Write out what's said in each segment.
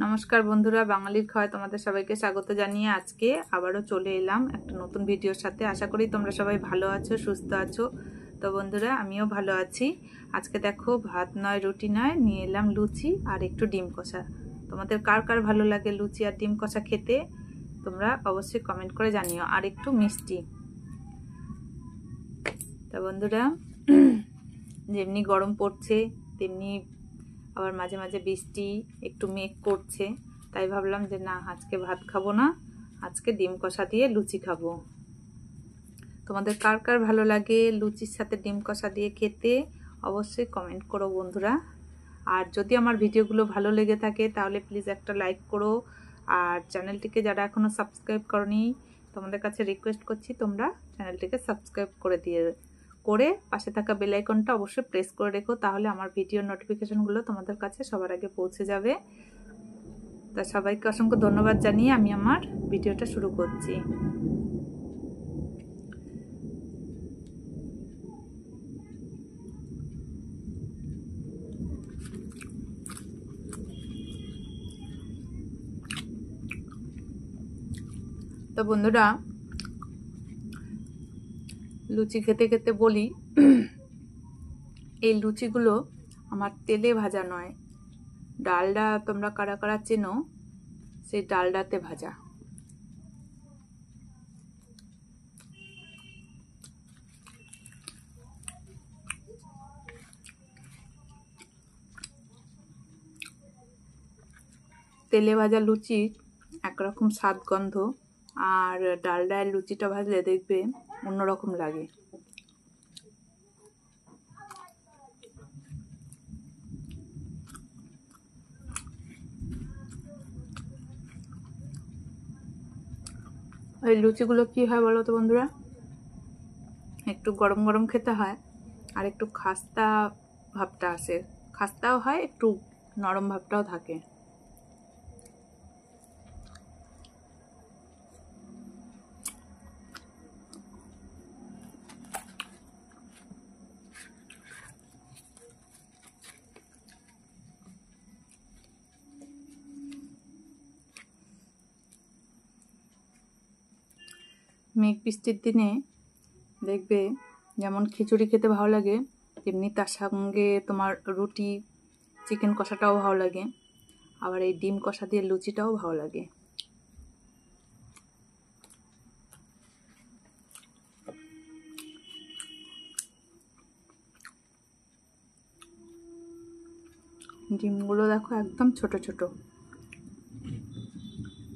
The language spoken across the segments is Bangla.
নমস্কার বন্ধুরা, বাঙালির খাওয়ায় তোমাদের সবাইকে স্বাগত জানিয়ে আজকে আবারও চলে এলাম একটা নতুন ভিডিওর সাথে। আশা করি তোমরা সবাই ভালো আছো, সুস্থ আছো। তো বন্ধুরা, আমিও ভালো আছি। আজকে দেখো, ভাত নয় রুটি নয়, নিয়ে এলাম লুচি আর একটু ডিম কষা। তোমাদের কার কার ভালো লাগে লুচি আর ডিম কষা খেতে, তোমরা অবশ্যই কমেন্ট করে জানিও। আর একটু মিষ্টি। তা বন্ধুরা, যেমনি গরম পড়ছে তেমনি আবার মাঝে মাঝে বৃষ্টি, একটু মেঘ করছে। তাই ভাবলাম যে না, আজকে ভাত খাবো না, আজকে ডিম কষা দিয়ে লুচি খাবো। তোমাদের কার কার ভালো লাগে লুচির সাথে ডিম কষা দিয়ে খেতে, অবশ্যই কমেন্ট করো বন্ধুরা। আর যদি আমার ভিডিওগুলো ভালো লেগে থাকে তাহলে প্লিজ একটা লাইক করো। আর চ্যানেলটিকে যারা এখনো সাবস্ক্রাইব করনি, তোমাদের কাছে রিকোয়েস্ট করছি তোমরা চ্যানেলটিকে সাবস্ক্রাইব করে পাশে থাকা বেল আইকনটা অবশ্যই প্রেস করে রেখো, তাহলে আমার ভিডিও নোটিফিকেশনগুলো তোমাদের কাছে সবার আগে পৌঁছে যাবে। তা সবাইকে অসংখ্য ধন্যবাদ জানিয়ে আমি আমার ভিডিওটা শুরু করছি। তো বন্ধুরা, লুচি খেতে খেতে বলি, এই লুচিগুলো আমার তেলে ভাজা নয়, ডালডা তোমরা কারা কারা চেনো, সেই ডালডাতে ভাজা। তেলে ভাজা লুচির একরকম স্বাদ গন্ধ, আর ডালডায় লুচিটা ভাজলে দেখবে অন্যরকম লাগে। এই লুচিগুলো কি হয় বলো তো বন্ধুরা, একটু গরম গরম খেতে হয়, আর একটু খাস্তা ভাবটা আসে, খাস্তাও হয়, একটু নরম ভাবটাও থাকে। মেঘ বৃষ্টির দিনে দেখবে যেমন খিচুড়ি খেতে ভালো লাগে, তেমনি তার সঙ্গে তোমার রুটি, চিকেন কষাটাও ভালো লাগে, আবার এই ডিম কষা দিয়ে লুচিটাও ভালো লাগে। ডিমগুলো দেখো একদম ছোট ছোট,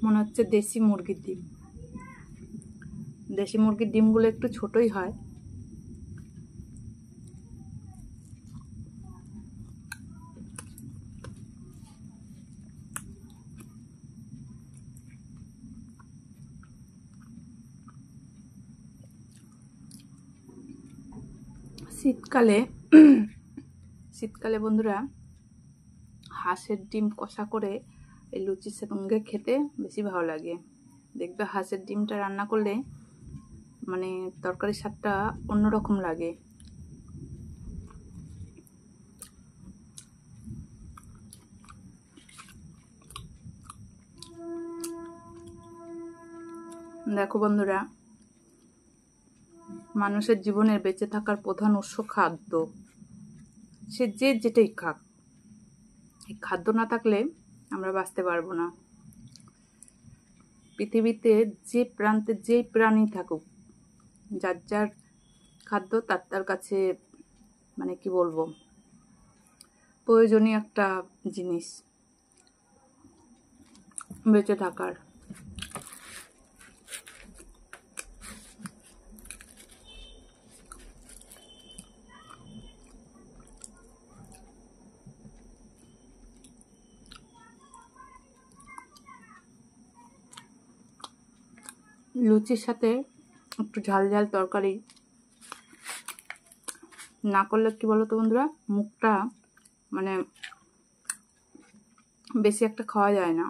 মনে হচ্ছে দেশি মুরগির ডিম। দেশি মুরগির ডিমগুলো একটু ছোটই হয়। শীতকালে বন্ধুরা, হাঁসের ডিম কষা করে এই লুচির সঙ্গে খেতে বেশি ভালো লাগে। দেখবে হাঁসের ডিমটা রান্না করলে মানে তরকারির স্বাদটা অন্যরকম লাগে। দেখো বন্ধুরা, মানুষের জীবনের বেঁচে থাকার প্রধান উৎস খাদ্য। সে যেটাই খাক, এই খাদ্য না থাকলে আমরা বাঁচতে পারবো না। পৃথিবীতে যে প্রান্তে যেই প্রাণী থাকুক, যার যার খাদ্য তার কাছে মানে কি বলবো, প্রয়োজনীয় একটা জিনিস বেঁচে থাকার। লুচির সাথে একটু ঝাল ঝাল তরকারি না করলে কি বলতো বন্ধুরা, মুখটা মানে বেশি একটা খাওয়া যায় না।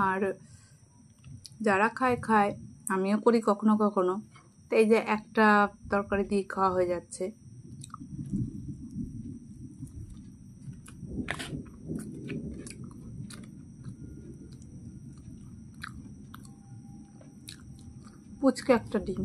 আর যারা খায় খায়, আমিও করি কখনো কখনো। তো এই যে একটা তরকারি দিয়ে খাওয়া হয়ে যাচ্ছে। পুচকে একটা ডিম।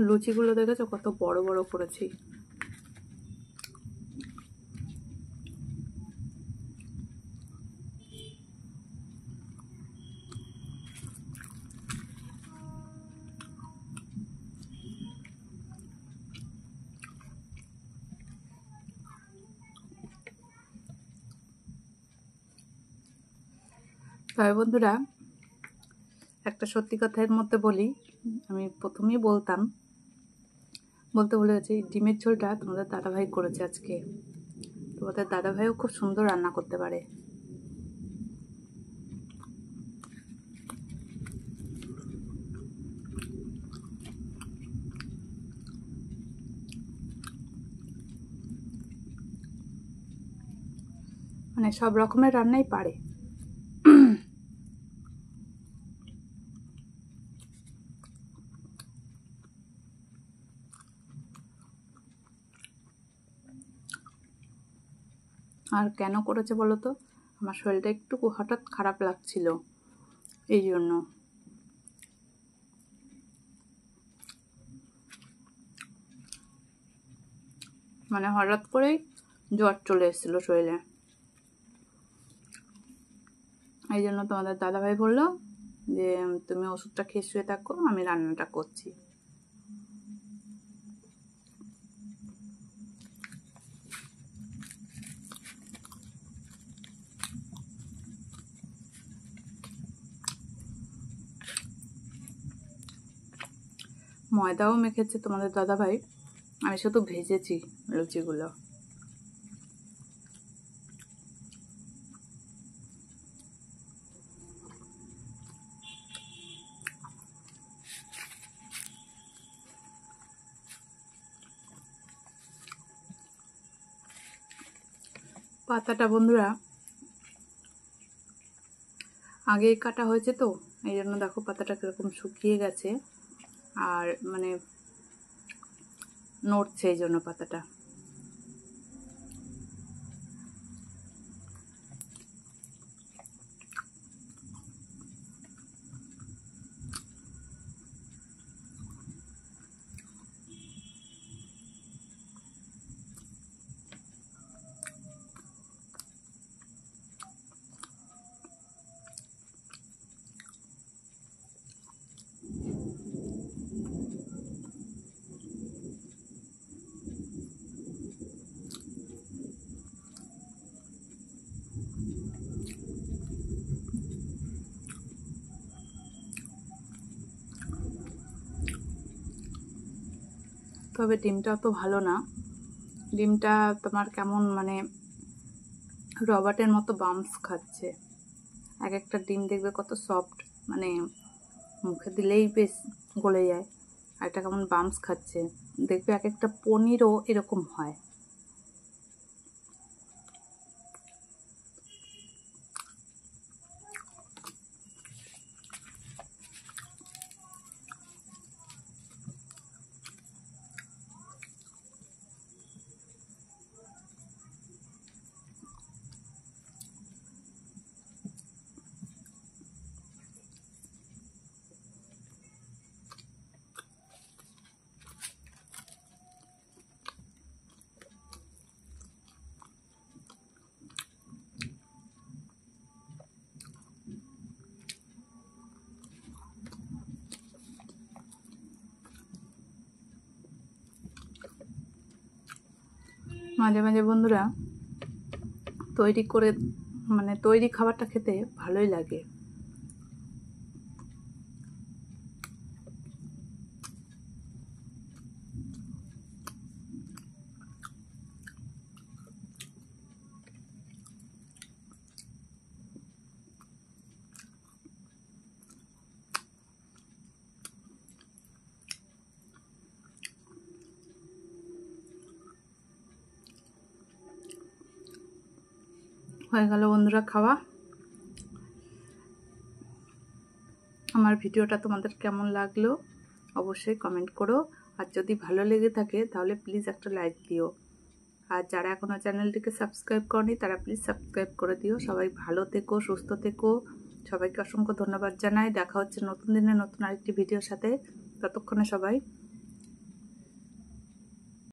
লুচিগুলো দেখেছো কত বড় বড় করেছি। তবে বন্ধুরা, একটা সত্যি কথার মধ্যে বলি, আমি প্রথমেই বলতে ভুলে গেছি, ডিমের ঝোলটা তোমাদের দাদাভাই করেছে আজকে। তোমাদের দাদাভাইও খুব সুন্দর রান্না করতে পারে। মানে সব রকমের রান্নাই পারে। আর কেন করেছে বলো তো? আমার শরীরটা একটু হঠাৎ খারাপ লাগছিল, এই জন্য। মানে হঠাৎ করেই জ্বর চলে এসেছিল শরীরে। এই জন্য তোমাদের দাদাভাই বললো যে তুমি ওষুধটা খেয়ে শুয়ে থাকো, আমি রান্নাটা করছি। ময়দাও মেখেছে তোমাদের দাদাভাই, আমি শুধু ভেজেছি লুচিগুলো। পাতাটা বন্ধুরা আগেই কাটা হয়েছে, তো এই জন্য দেখো পাতাটা কিরকম শুকিয়ে গেছে, আর মানে নড়ছে এই জন্য পাতাটা। তবে ডিমটা তো ভালো না, ডিমটা তোমার কেমন মানে রবার্টের মতো বাম্পস খাচ্ছে। এক একটা ডিম দেখবে কত সফট, মানে মুখে দিলেই বেশ গলে যায়, আর একটা কেমন বাম্পস খাচ্ছে। দেখবে এক একটা পনিরও এরকম হয়। মাঝে মাঝে বন্ধুরা তৈরি খাবারটা খেতে ভালোই লাগে। হয়ে গেল বন্ধুরা খাওয়া। আমার ভিডিওটা তোমাদের কেমন লাগলো অবশ্যই কমেন্ট করো, আর যদি ভালো লেগে থাকে তাহলে প্লিজ একটা লাইক দিও, আর যারা এখনো চ্যানেলটিকে সাবস্ক্রাইব করনি তারা প্লিজ সাবস্ক্রাইব করে দিও। সবাই ভালো থেকো, সুস্থ থেকো, সবাইকে অসংখ্য ধন্যবাদ জানাই। দেখা হচ্ছে নতুন দিনে নতুন আরেকটি ভিডিওর সাথে। ততক্ষণে সবাই